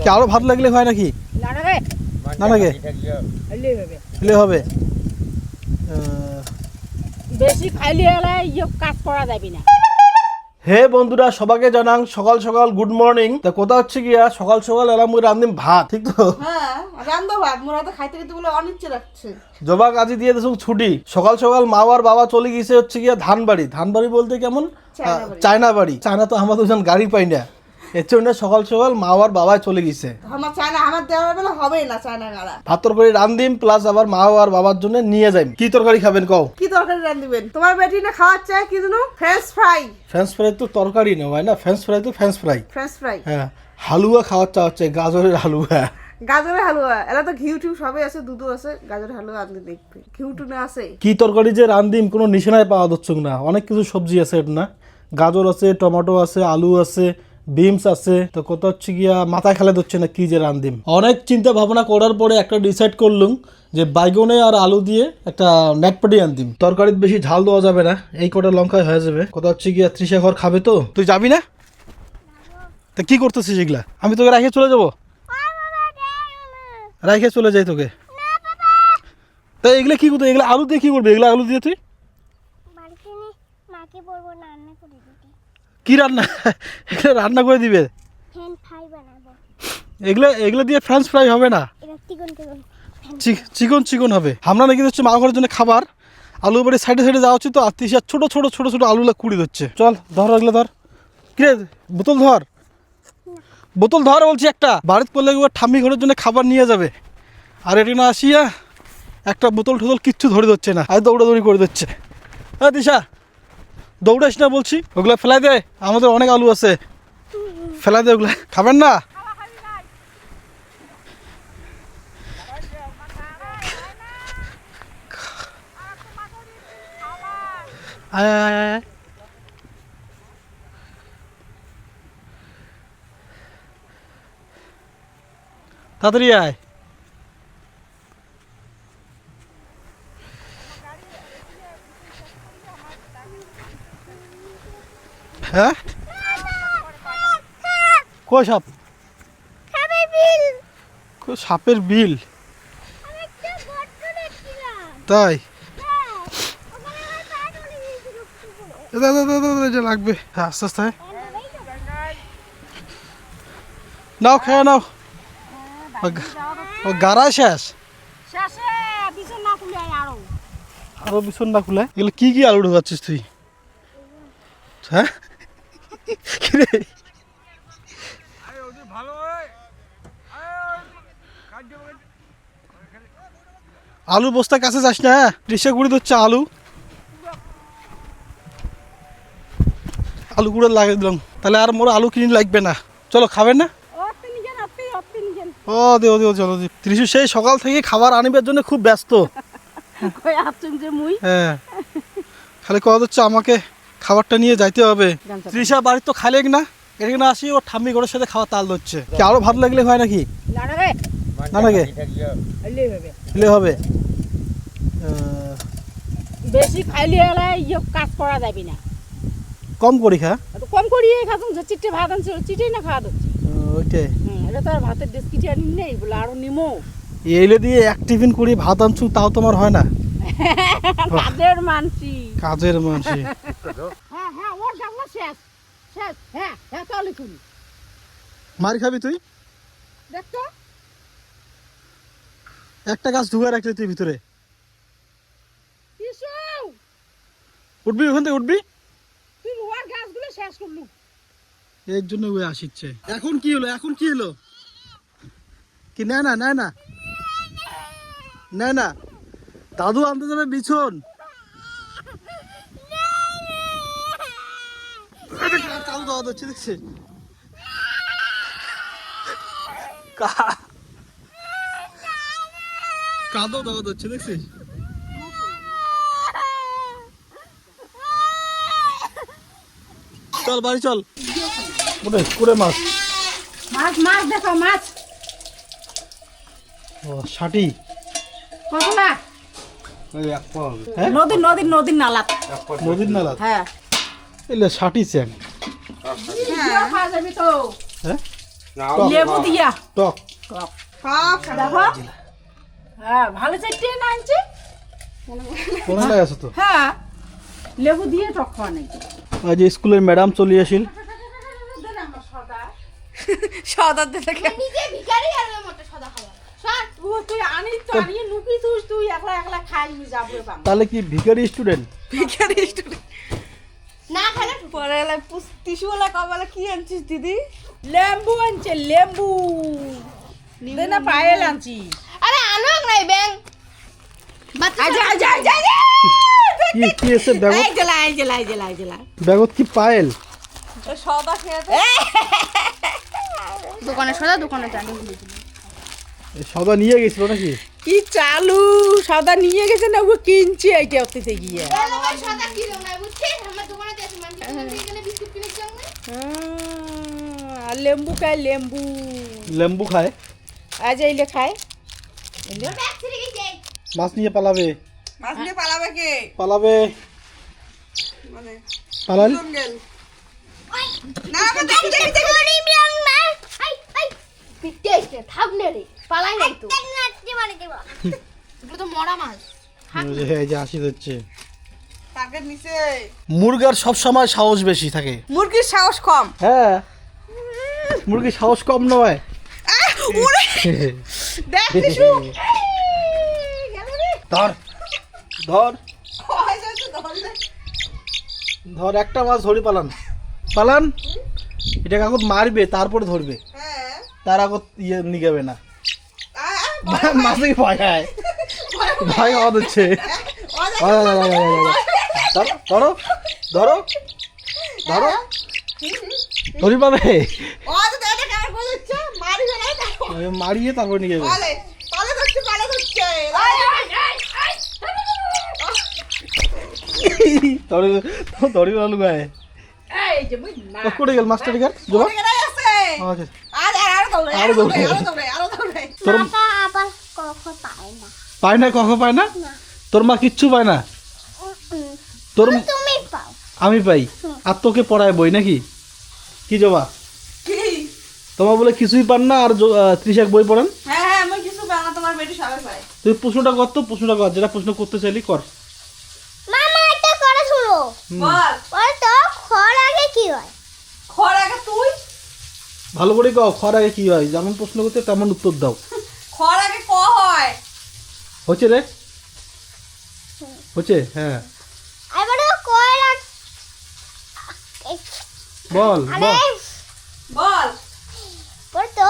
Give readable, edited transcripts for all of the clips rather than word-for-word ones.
কি আরো ভাত লাগলে হয় নাকি? না লাগে হলে হবে। বেশি খাইলে হলে কাজ করা যাবে না। হে বন্ধুরা, সবাইকে জানাং সকাল সকাল গুড মর্নিং। তা কথা হচ্ছে গিয়া সকাল সকাল এলাম মুই রান্ধিম ভাত, ঠিক তো? হ্যাঁ রান্ধো ভাত, মোরা তো খাইতে খাইতে বলে অনিচ্ছে রাখছে। জবা কাজে দিয়ে দেছো ছুটি। সকাল সকাল মা আর বাবা চলে গেছে হচ্ছে গিয়া ধানবাড়ি। ধানবাড়ি বলতে কেমন? চায়না বাড়ি। চায়না তো আমরা দুজন গাড়ি পাই না, এর জন্য সকাল সকাল মা আর বাবা চলে গেছে। আমার চায়না আমার দেওয়ার বেলা হবেই না চায়না গাড়া। ভাত তরকারি রান্ধিম, প্লাস আবার মা আর বাবার জন্য নিয়ে যাই। কি তরকারি খাবেন কও? কি তরকারি রান্ধিবেন? তোমার বেটি না খাওয়ার চাই কি জানো? French fry. ফ্রেঞ্চ ফ্রাই তো তরকারি না হয় না, ফ্রেঞ্চ ফ্রাই তো ফ্রেঞ্চ ফ্রাই। ফ্রেঞ্চ ফ্রাই হ্যাঁ, হালুয়া খাওয়ার চা হচ্ছে, গাজরের হালুয়া। গাজরের হালুয়া, এলা তো ঘিউ টিউ সবই আছে, দুধও আছে। গাজরের হালুয়া আনতে দেখবে, ঘিউ টু না আছে। কি তরকারি যে রান্ধিম কোনো নিশানায় পাওয়া যাচ্ছে না। অনেক কিছু সবজি আছে এটা না, গাজর আছে, টমেটো আছে, আলু আছে, বিমস আছে। তো কত হচ্ছে গিয়া মাথায় খেলে দিচ্ছে না কি যে রান্ধিম। অনেক চিন্তা ভাবনা করার পরে একটা ডিসাইড করলুম যে বাইগনে আর আলু দিয়ে একটা নেটপাটি আনতিম। তরকারিতে বেশি ঝাল দেওয়া যাবে না, এই কটা লঙ্কায় হয়ে যাবে। কথা হচ্ছে গিয়া তৃষা ঘর খাবে তো। তুই যাবি না? তা কি করতেছিস এগুলা? আমি তোকে রেখে চলে যাবো? রেখে চলে যাই তোকে? তা এগুলা কি করতে? এগুলা আলু দিয়ে কি করবি? এগুলা আলু দিয়ে তুই কি রান্না? এগুলো রান্না করে দিবে? এগুলো এগুলো দিয়ে ফ্রেঞ্চ ফ্রাই হবে না, চিকন চিকন হবে। আমরা নাকি হচ্ছে মা ঘরের জন্য খাবার। আলু বাড়ি সাইডে সাইডে যাওয়া উচিত তো, আত্মীয় ছোট ছোট ছোট ছোট আলুগুলো কুড়ি দিচ্ছে। চল ধর এগুলো ধর। কিরে বোতল ধর, বোতল ধর বলছি একটা। বাড়িতে পড়লে একবার ঠাম্মি ঘরের জন্য খাবার নিয়ে যাবে, আর এটি না আসিয়া একটা বোতল টোতল কিচ্ছু ধরে দিচ্ছে না, আর দৌড়াদৌড়ি করে দিচ্ছে। হ্যাঁ দিশা, দৌড়াস না বলছি। ওগুলা ফেলাই দে, আমাদের অনেক আলু আছে, ফেলাই দে ওগুলা। খাবেন না? আয় আয় আয় আয়। তাড়াতাড়ি আয়। হ্যাঁ কই সাপ? সাপের বিল? তাই লাগবে, আস্তে আস্তে নাও, খেয়ে নাও। ও গাড়া শেষ, আরো বিছন না খুলে। এগুলো কি কি আলু ঢোকাচ্ছিস তুই? হ্যাঁ কিরে? আলু বস্তা কাছে যাস না, রিক্সা গুঁড়ি ধরছে আলু। আলু গুঁড়ো লাগিয়ে দিলাম, তাহলে আর মোর আলু কিনে লাগবে না। চলো, খাবেন না? ও দে ও দে, চলো দি। ত্রিশু সেই সকাল থেকে খাবার আনিবার জন্য খুব ব্যস্ত। হ্যাঁ, খালি কথা হচ্ছে আমাকে খাবারটা নিয়ে যাইতে হবে। ত্রিশা বাড়ির তো খাইলে না, এখানে আসি ওর ঠাম্মি ঘরের সাথে খাওয়া তাল ধরছে। কি আরো ভাত লাগলে হয় নাকি? না লাগে হলে হবে। বেশি খাইলে হলে কাজ করা যাবে না। কম করি খা, কম করি খাতুন চিটে ভাত আনছে, চিটেই না খাওয়া হচ্ছে। ওইটাই, এটা তো আর ভাতের ডেস কিটে আনি নেই বলে আরো নিমো। এইলে দিয়ে এক টিফিন করি ভাত আনছু, তাও তোমার হয় না? কাজের মানসি, কাজের মানসি। হ্যাঁ হ্যাঁ, ওর গাবলা শেষ শেষ। হ্যাঁ হ্যাঁ, চলে শুনি। মারি খাবি তুই? দেখতো একটা গাছ ঢুকে রাখলে তুই ভিতরে কিছু উঠবি, ওখান থেকে উঠবি। তুই ওর গাছগুলো শেষ করলু, এর জন্য ওই আসিচ্ছে। এখন কি হলো? এখন কি হলো? কি না না না না না না, দাদু আনতে যাবে বিছন। চালু দেওয়া হচ্ছে, দেখছি কাদো দেওয়া হচ্ছে, দেখছিস? চল বাড়ি চল। করে মাছ মাছ মাছ দেখো মাছ। ও ষাটি কতলা? নদীর নদীর নদীর নালা, নদীর নালা। হ্যাঁ এলে ষাটি চ্যাং। খাওয়া যাবি তো? হ্যাঁ লেবু দিয়া টক দেখো হ্যাঁ ভালো চাইতে না আনছে কোনটা আছে তো হ্যাঁ লেবু দিয়ে টক খাওয়া নাকি আজ স্কুলের ম্যাডাম চলে আসিল সদা দিতে নিজে ভিখারি আর ওর মতো সদা খাওয়া সর তুই আনিস তো আনিয়ে নুকি তুই একলা একলা খাই যাবো বাবা তাহলে কি ভিখারি স্টুডেন্ট ভিখারি স্টুডেন্ট না খেলে পরে এলা টিস্যুওয়ালা কবালা কি আনছিস দিদি? লেম্বু আনছে লেম্বু দে না পায়েল আনছি আরে আনো নাই ব্যাং আজা আজা আজা কি কি আছে ব্যাগত এই জেলা ব্যাগত কি পায়েল সদা খেয়ে দোকানে সদা দোকানে জানি এই সদা নিয়ে গেছিল নাকি কি চালু সাদা নিয়ে গেছে না ও কিনছে এইটা অতিতে গিয়ে আমার সদা কিলো না বুঝছিস আমার দোকানে আছে মানে এখানে বিস্কুট কিনে চাও না আর লেম্বু খায় লেম্বু লেম্বু খায় আজ এইলে খায় ব্যাগ ছিড়ে গেছে মাছ নিয়ে পালাবে মাছ নিয়ে পালাবে কে? পালাবে মানে পালাল জঙ্গল। না আমি দেখি করি ব্যাং না আই আই পিটেছে থামনে রে পালাই নাই তো নাচতে মানে দেব এগুলো তো মরা মাছ এই যে আসি হচ্ছে টাকের নিচে মুরগার সব সময় সাহস বেশি থাকে মুরগির সাহস কম। হ্যাঁ মুরগির সাহস কম নয় উড়ে দেখ টিস্যু। ধর ধর কয় যাচ্ছে ধরলে? ধর একটা মাছ ধরি পালান পালান এটা কাকত মারবে তারপরে ধরবে হ্যাঁ তার আগত ইয়ে নিগাবে না আ মাছে ভয় হয় ভয় হওয়া হচ্ছে ধরো ধরো ধরো ধরি পাবে ও তো দাদা কেমন বলছে মারিবে না দেখো। মারিয়ে তারপরে নিয়ে যাবে পালে পালে ধরছে ধরে ধরি আলু গায়ে এই যে মুই না করে গেল মাস্টার কার জবা ওখানে আছে আচ্ছা আরে দৌড়ে আরো দৌড়ে। আরো দৌড়ে তোর বাবা আবার কখন পায় না পায় না কখন পায় না তোর মা কিচ্ছু পায় না তোর তুমি পাও আমি পাই আর তোকে পড়ায় বই নাকি কি জবা কি? তোমার বলে কিছুই পান না আর ত্রিশাক বই পড়ান হ্যাঁ আমি কিছু বাংলা তোমার বেটি সবাই পাই। তুই প্রশ্নটা কর তো প্রশ্নটা কর যেটা প্রশ্ন করতে চাইলি কর মামা এটা করে শুনো বল বল তো খর আগে কি হয় খর আগে তুই ভালো করে কও খর আগে কি হয় যেমন প্রশ্ন করতে তেমন উত্তর দাও খর আগে ক হয়? হচ্ছে রে হচ্ছে হ্যাঁ এবারে কয়লা বল আরে বল বল বল তো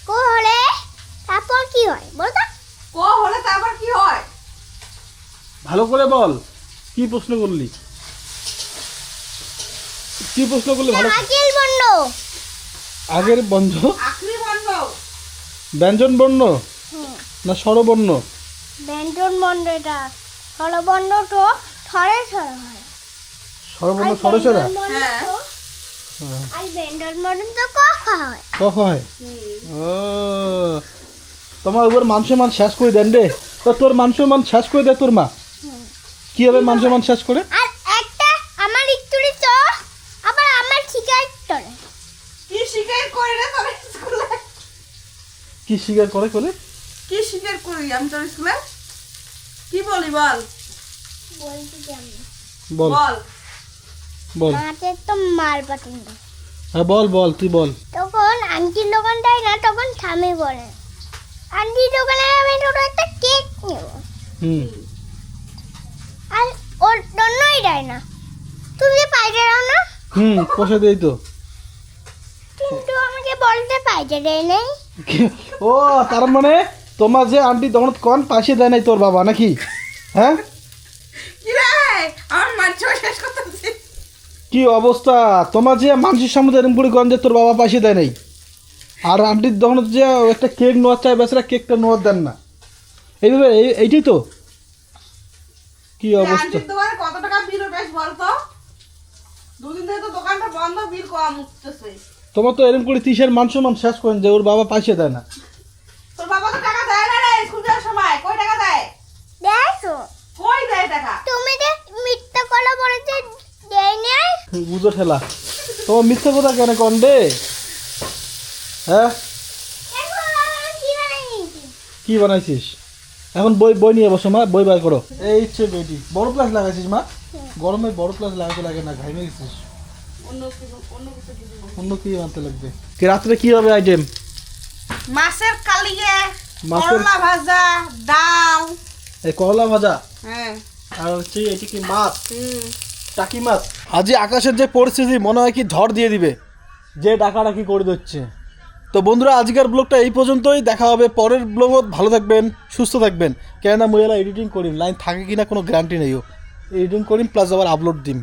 কো হলে তারপর কি হয় বল তো ক হলে তারপর কি হয়? ভালো করে বল কি প্রশ্ন করলি কি প্রশ্ন করলি ভালো আকিল বন্ধ আগের বন্ধ আখরি বন্ধ ব্যঞ্জন বর্ণ না স্বরবর্ণ ব্যঞ্জন বন্ধ এটা স্বরবর্ণ তো থরে স্বর হয় স্বরবর্ণ সরসরা হ্যাঁ। আর ব্যঞ্জন বর্ণ তো ক হয় কখ হয় ও তোমার উপর মান সম্মান শেষ করে দেন রে তো তোর মান সম্মান শেষ করে দেয় তোর মা কি হবে মান সম্মান শেষ করে আর একটা আমার ইতুরি তো আবার আমার শিকায়ত করে কি শিকার করি রে তোর স্কুলে? কি স্বীকার করে বলে কি শিকার করি আমি তোর স্কুলে? কি বলি বল বলছি যে আমি বল বল বল মাঠে তো মাল পাঠান হ্যাঁ বল বল তুই বল তখন আন্টির দোকান দেয় না তখন স্বামী বলে আন্টির দোকানে আমি ছোট একটা কেক নেব হুম আর ওর জন্যই দেয় না তুমি পাইতে দাও না পয়সা দেই তো কিন্তু আমাকে বলতে পাইতে দেয় নাই ও তার মানে তোমার যে আন্টি তখন কোন পাশে দেয় নাই তোর বাবা নাকি হ্যাঁ কি রে আমার মাছ শেষ করতেছি। কি অবস্থা তোমার যে মানুষের সামনে এরকম করে গঞ্জে তোর বাবা পাশে দেয় নাই আর আন্টির তখন যে একটা কেক নেওয়ার চাই বেচারা কেকটা নেওয়ার দেন না এইভাবে এইটাই তো কি অবস্থা আন্টির দোকানে কত টাকা বিল উঠেছ বলতো? দুদিন ধরে তো দোকানটা বন্ধ, বিল কম উঠতেছে। তোমার তো এরকম করে তিসের মান সম্মান শেষ করেন যে ওর বাবা পাশে দেয় না তোর বাবা তো টাকা দেয় না রে স্কুল যাওয়ার সময়। কই টাকা দেয়? দেখো কই দেয় টাকা? তুমি যে মিথ্যা কথা বলেছে দেয় নাই বুঝো ঠেলা তোমার মিথ্যে কথা কেন কন্ডে? হ্যাঁ কি বানাইছিস? এখন বই বই নিয়ে বসো মা, বই বার করো। এই হচ্ছে বেটি, বড় প্লাস লাগাইছিস মা? গরমে বড় প্লাস লাগাতে লাগে না, ঘাইমে গেছিস। অন্য কি বানতে লাগবে? কি রাত্রে কি হবে আইটেম? মাছের কালিয়া, মাছের- করলা ভাজা, ডাল। এই করলা ভাজা হ্যাঁ আর হচ্ছে এটি কি মাছ, টাকি মাছ। আজ আকাশের যে পরিস্থিতি মনে হয় কি ঝড় দিয়ে দিবে, যে ডাকাডাকি করে দিচ্ছে। তো বন্ধুরা আজকের ব্লগটা এই পর্যন্তই, দেখা হবে পরের ব্লগত। ভালো থাকবেন, সুস্থ থাকবেন। কেননা মুইলা এডিটিং করিম, লাইন থাকে কিনা কোনো গ্যারান্টি নেইও। এডিটিং করিম প্লাস আবার আপলোড দিম।